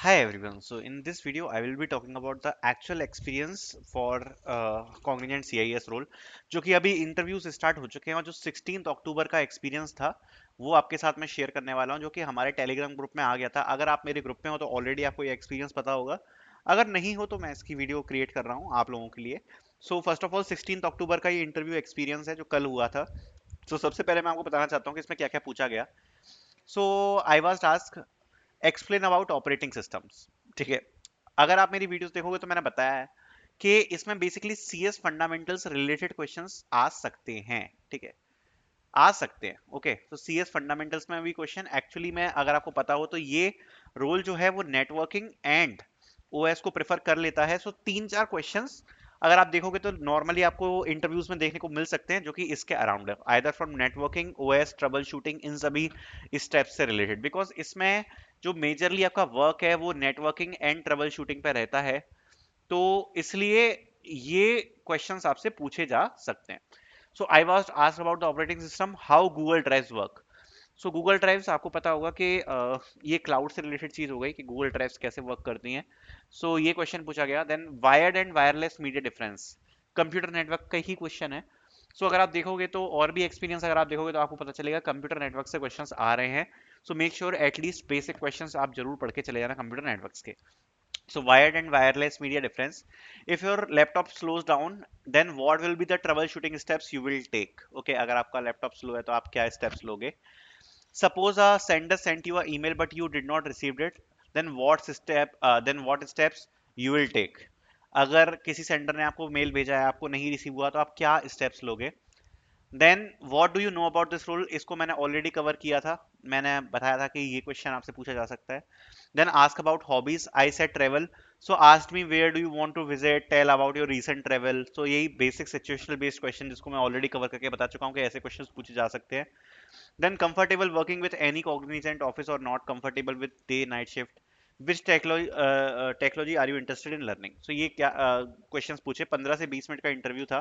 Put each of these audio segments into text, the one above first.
Hi everyone. So in this video, I will be talking about the actual experience for Cognizant CIS role, जो कि अभी interviews start हो चुके हैं और जो 16 अक्टूबर का एक्सपीरियंस था वो आपके साथ मैं शेयर करने वाला हूँ, जो कि हमारे टेलीग्राम ग्रुप में आ गया था। अगर आप मेरे ग्रुप में हो तो ऑलरेडी आपको ये एक्सपीरियंस पता होगा, अगर नहीं हो तो मैं इसकी वीडियो क्रिएट कर रहा हूँ आप लोगों के लिए। सो फर्स्ट ऑफ ऑल 16 अक्टूबर का ये इंटरव्यू एक्सपीरियंस है जो कल हुआ था। तो सबसे पहले मैं आपको बताना चाहता हूँ कि इसमें क्या क्या पूछा गया। So I was task explain about operating systems. ठीक है, अगर आप मेरी वीडियोस देखोगे तो मैंने बताया है कि इसमें basically CS fundamentals related questions आ सकते हैं। ठीक है, आ सकते हैं। ओके, तो सीएस फंडामेंटल्स में भी क्वेश्चन एक्चुअली में अगर आपको पता हो तो ये रोल जो है वो नेटवर्किंग एंड ओएस को प्रेफर कर लेता है। सो तीन चार क्वेश्चंस अगर आप देखोगे तो नॉर्मली आपको इंटरव्यूज में देखने को मिल सकते हैं जो कि इसके अराउंड है, either from networking, OS, troubleshooting, इन सभी स्टेप्स से रिलेटेड। बिकॉज इसमें जो मेजरली आपका वर्क है वो नेटवर्किंग एंड ट्रबल शूटिंग पे रहता है, तो इसलिए ये क्वेश्चंस आपसे पूछे जा सकते हैं। So I was asked about the operating system, how Google drives work. So Google drives आपको पता होगा कि ये क्लाउड से रिलेटेड चीज हो गई कि गूगल ड्राइव्स कैसे वर्क करती हैं। सो ये क्वेश्चन पूछा गया। Then wired and wireless media difference, computer network का ही क्वेश्चन है। सो अगर आप देखोगे तो और भी एक्सपीरियंस अगर आप देखोगे तो आपको पता चलेगा कंप्यूटर नेटवर्क से क्वेश्चंस आ रहे हैं। So make sure at least basic questions आप जरूर पढ़ के चले जाना कंप्यूटर नेटवर्क्स के। So wired and wireless media difference. If your laptop slows down, then what will be the troubleshooting steps you will take? Okay, अगर आपका लैपटॉप स्लो है तो आप क्या स्टेप्स लोगे? Suppose a sender sent you an email but you did not received it, then what steps you will take? अगर किसी sender ने आपको मेल भेजा है, आपको नहीं रिसीव हुआ, तो आप क्या स्टेप्स लोगे? Then what do you know about this rule, इसको मैंने ऑलरेडी कवर किया था। मैंने बताया था कि ये क्वेश्चन आपसे पूछा जा सकता है। Then ask about hobbies, I said travel, so asked me where do you want to visit, tell about your recent travel. So यही बेसिक सिचुएशनल बेस्ड क्वेश्चन जिसको मैं ऑलरेडी कवर करके बता चुका हूँ कि ऐसे क्वेश्चंस पूछे जा सकते हैं। Then comfortable working with any Cognizant office और not comfortable with day night shift, which technology are you interested in learning. So ये क्या क्वेश्चंस पूछे, 15 से 20 मिनट का इंटरव्यू था।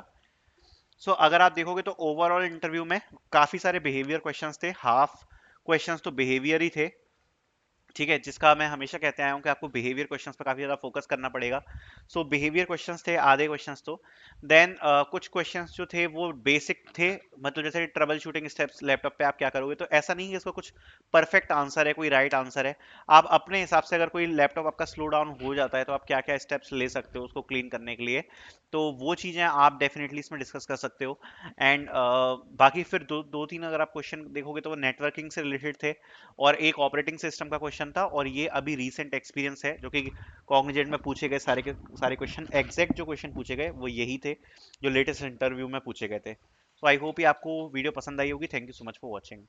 अगर आप देखोगे तो ओवरऑल इंटरव्यू में काफी सारे बिहेवियर क्वेश्चंस थे, हाफ क्वेश्चंस तो बिहेवियर ही थे। ठीक है, जिसका मैं हमेशा कहते आया हूँ कि आपको बिहेवियर क्वेश्चंस पर काफी ज्यादा फोकस करना पड़ेगा। बिहेवियर क्वेश्चंस थे आधे क्वेश्चंस तो। देन कुछ क्वेश्चंस जो थे वो बेसिक थे, मतलब जैसे ट्रबल शूटिंग स्टेप्स लैपटॉप पे आप क्या करोगे। तो ऐसा नहीं है इसका कुछ परफेक्ट आंसर है, कोई राइट आंसर है। आप अपने हिसाब से, अगर कोई लैपटॉप आपका स्लो डाउन हो जाता है तो आप क्या क्या स्टेप्स ले सकते हो उसको क्लीन करने के लिए, तो वो चीजें आप डेफिनेटली इसमें डिस्कस कर सकते हो। एंड बाकी फिर दो तीन अगर आप क्वेश्चन देखोगे तो वो नेटवर्किंग से रिलेटेड थे, और एक ऑपरेटिंग सिस्टम का क्वेश्चन था, और ये अभी रीसेंट एक्सपीरियंस है जो कि कॉग्निजेंट में पूछे गए सारे के सारे क्वेश्चन, एग्जैक्ट जो क्वेश्चन पूछे गए वो यही थे जो लेटेस्ट इंटरव्यू में पूछे गए थे। सो आई होप ये आपको वीडियो पसंद आई होगी। Thank you so much for watching.